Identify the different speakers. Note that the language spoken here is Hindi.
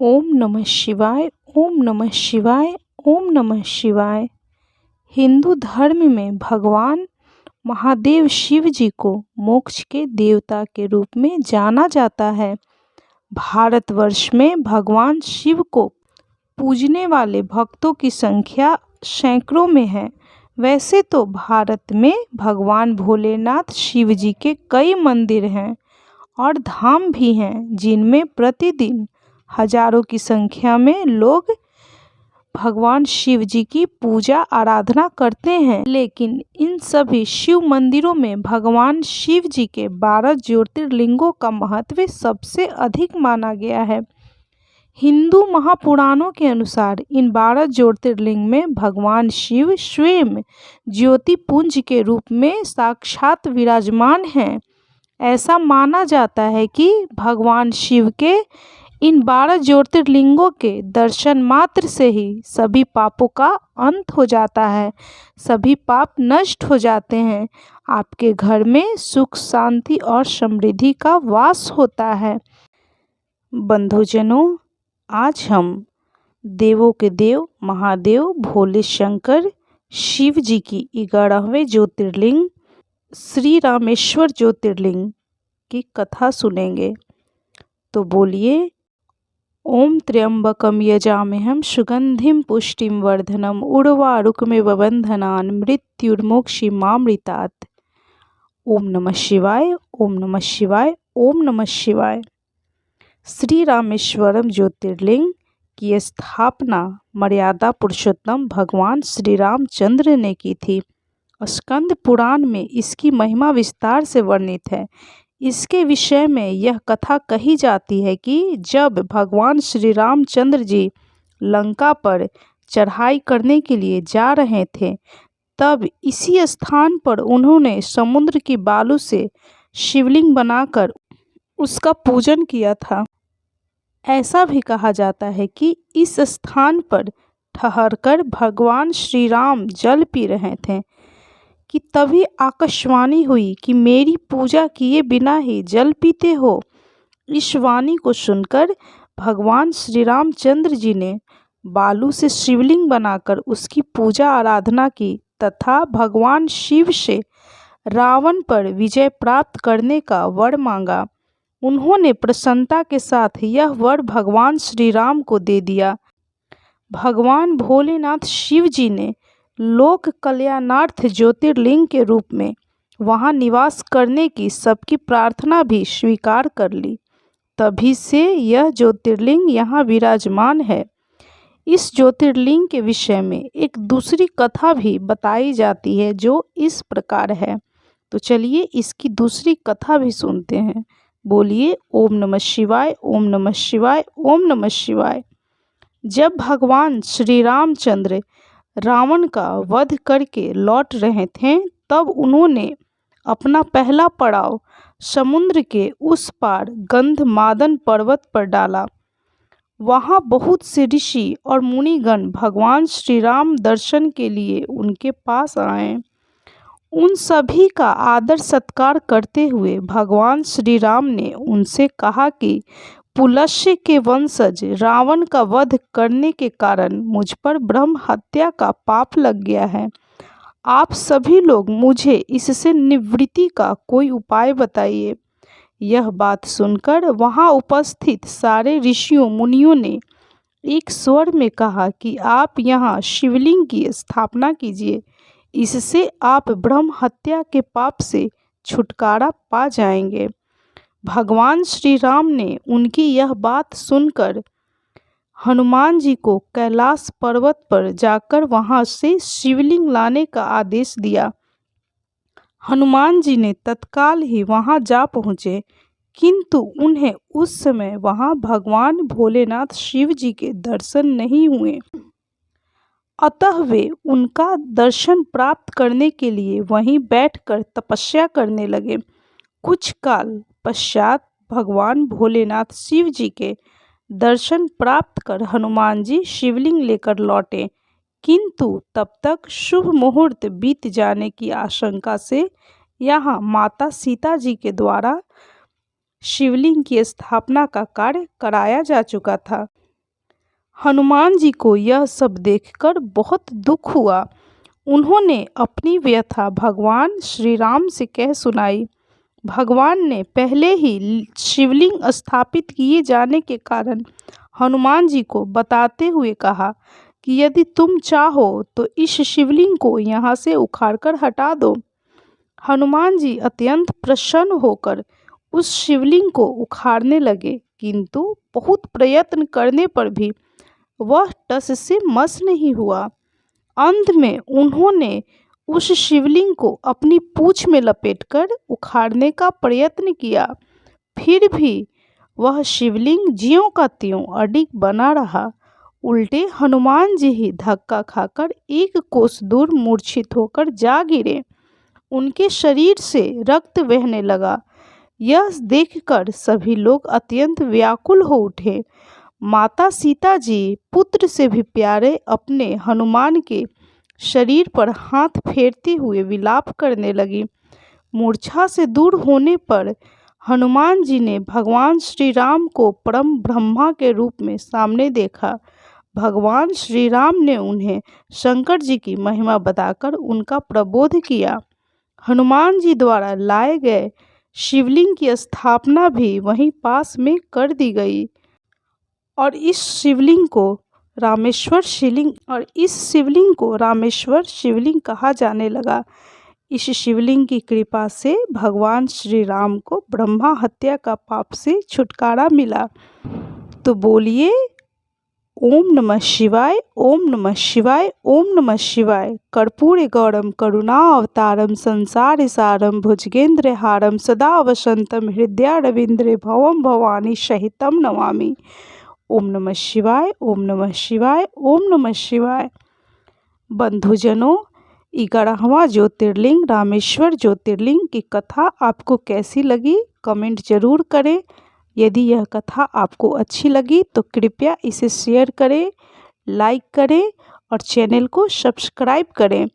Speaker 1: ओम नमः शिवाय। ओम नमः शिवाय। ओम नमः शिवाय। हिंदू धर्म में भगवान महादेव शिव जी को मोक्ष के देवता के रूप में जाना जाता है। भारतवर्ष में भगवान शिव को पूजने वाले भक्तों की संख्या सैकड़ों में है। वैसे तो भारत में भगवान भोलेनाथ शिव जी के कई मंदिर हैं और धाम भी हैं, जिनमें प्रतिदिन हजारों की संख्या में लोग भगवान शिव जी की पूजा आराधना करते हैं। लेकिन इन सभी शिव मंदिरों में भगवान शिव जी के 12 ज्योतिर्लिंगों का महत्व सबसे अधिक माना गया है। हिंदू महापुराणों के अनुसार इन 12 ज्योतिर्लिंग में भगवान शिव स्वयं ज्योतिपुंज के रूप में साक्षात विराजमान हैं। ऐसा माना जाता है कि भगवान शिव के इन 12 ज्योतिर्लिंगों के दर्शन मात्र से ही सभी पापों का अंत हो जाता है, सभी पाप नष्ट हो जाते हैं, आपके घर में सुख शांति और समृद्धि का वास होता है। बंधुजनों, आज हम देवों के देव महादेव भोले शंकर शिव जी की 11वें ज्योतिर्लिंग श्री रामेश्वर ज्योतिर्लिंग की कथा सुनेंगे। तो बोलिए, ओम त्र्यंबकम यजामहं सुगंधिं पुष्टिं वर्धनम उर्वारुकमिव बंधनान् मृत्युर्मोक्षीमामृतात्। ओम नमः शिवाय। ओम नमः शिवाय। ओम नमः शिवाय। श्री रामेश्वरम ज्योतिर्लिंग की स्थापना मर्यादा पुरुषोत्तम भगवान श्री रामचंद्र ने की थी। स्कंद पुराण में इसकी महिमा विस्तार से वर्णित है। इसके विषय में यह कथा कही जाती है कि जब भगवान श्री रामचंद्र जी लंका पर चढ़ाई करने के लिए जा रहे थे, तब इसी स्थान पर उन्होंने समुद्र की बालू से शिवलिंग बनाकर उसका पूजन किया था। ऐसा भी कहा जाता है कि इस स्थान पर ठहरकर भगवान श्री राम जल पी रहे थे कि तभी आकाशवाणी हुई कि मेरी पूजा किए बिना ही जल पीते हो। इस वाणी को सुनकर भगवान श्री रामचंद्र जी ने बालू से शिवलिंग बनाकर उसकी पूजा आराधना की तथा भगवान शिव से रावण पर विजय प्राप्त करने का वर मांगा। उन्होंने प्रसन्नता के साथ यह वर भगवान श्री राम को दे दिया। भगवान भोलेनाथ शिव जी ने लोक कल्याणार्थ ज्योतिर्लिंग के रूप में वहां निवास करने की सबकी प्रार्थना भी स्वीकार कर ली। तभी से यह ज्योतिर्लिंग यहाँ विराजमान है। इस ज्योतिर्लिंग के विषय में एक दूसरी कथा भी बताई जाती है जो इस प्रकार है। तो चलिए इसकी दूसरी कथा भी सुनते हैं। बोलिए, ओम नमः शिवाय। ओम नमः शिवाय। ओम नमः शिवाय। जब भगवान श्री रामचंद्र रावण का वध करके लौट रहे थे, तब उन्होंने अपना पहला पड़ाव समुद्र के उस पार गंधमादन पर्वत पर डाला। वहाँ बहुत से ऋषि और मुनिगण भगवान श्री राम दर्शन के लिए उनके पास आए। उन सभी का आदर सत्कार करते हुए भगवान श्री राम ने उनसे कहा कि पुलस्त्य के वंशज रावण का वध करने के कारण मुझ पर ब्रह्म हत्या का पाप लग गया है। आप सभी लोग मुझे इससे निवृत्ति का कोई उपाय बताइए। यह बात सुनकर वहां उपस्थित सारे ऋषियों मुनियों ने एक स्वर में कहा कि आप यहाँ शिवलिंग की स्थापना कीजिए, इससे आप ब्रह्म हत्या के पाप से छुटकारा पा जाएंगे। भगवान श्री राम ने उनकी यह बात सुनकर हनुमान जी को कैलाश पर्वत पर जाकर वहां से शिवलिंग लाने का आदेश दिया। हनुमान जी ने तत्काल ही वहां जा पहुँचे, किंतु उन्हें उस समय वहां भगवान भोलेनाथ शिव जी के दर्शन नहीं हुए। अतः वे उनका दर्शन प्राप्त करने के लिए वहीं बैठकर तपस्या करने लगे। कुछ काल पश्चात भगवान भोलेनाथ शिव जी के दर्शन प्राप्त कर हनुमान जी शिवलिंग लेकर लौटे, किंतु तब तक शुभ मुहूर्त बीत जाने की आशंका से यहाँ माता सीता जी के द्वारा शिवलिंग की स्थापना का कार्य कराया जा चुका था। हनुमान जी को यह सब देखकर बहुत दुख हुआ। उन्होंने अपनी व्यथा भगवान श्री राम से कह सुनाई। भगवान ने पहले ही शिवलिंग स्थापित किए जाने के कारण हनुमान जी को बताते हुए कहा कि यदि तुम चाहो तो इस शिवलिंग को यहाँ से उखाड़कर हटा दो। हनुमान जी अत्यंत प्रसन्न होकर उस शिवलिंग को उखाड़ने लगे, किंतु बहुत प्रयत्न करने पर भी वह टस से मस नहीं हुआ। अंत में उन्होंने उस शिवलिंग को अपनी पूंछ में लपेटकर उखाड़ने का प्रयत्न किया, फिर भी वह शिवलिंग ज्यों का त्यों अडिग बना रहा। उल्टे हनुमान जी ही धक्का खाकर एक कोस दूर मूर्छित होकर जा गिरे। उनके शरीर से रक्त बहने लगा। यह देखकर सभी लोग अत्यंत व्याकुल हो उठे। माता सीता जी पुत्र से भी प्यारे अपने हनुमान के शरीर पर हाथ फेरते हुए विलाप करने लगी। मूर्छा से दूर होने पर हनुमान जी ने भगवान श्री राम को परम ब्रह्मा के रूप में सामने देखा। भगवान श्री राम ने उन्हें शंकर जी की महिमा बताकर उनका प्रबोध किया। हनुमान जी द्वारा लाए गए शिवलिंग की स्थापना भी वहीं पास में कर दी गई और इस शिवलिंग को रामेश्वर शिवलिंग कहा जाने लगा। इस शिवलिंग की कृपा से भगवान श्री राम को ब्रह्मा हत्या का पाप से छुटकारा मिला। तो बोलिए ओम नमः शिवाय, ओम नमः शिवाय, ओम नमः शिवाय। कर्पूरे गौरम करुणावतारम संसार सारम भुजगेंद्र हारम सदा वसंतम हृदयारविंद्रे भवम भवानी सहितम नमामि। ओम नमः शिवाय, ओम नमः शिवाय, ओम नमः शिवाय। बंधुजनों, 11वां ज्योतिर्लिंग रामेश्वर ज्योतिर्लिंग की कथा आपको कैसी लगी कमेंट जरूर करें। यदि यह कथा आपको अच्छी लगी तो कृपया इसे शेयर करें, लाइक करें और चैनल को सब्सक्राइब करें।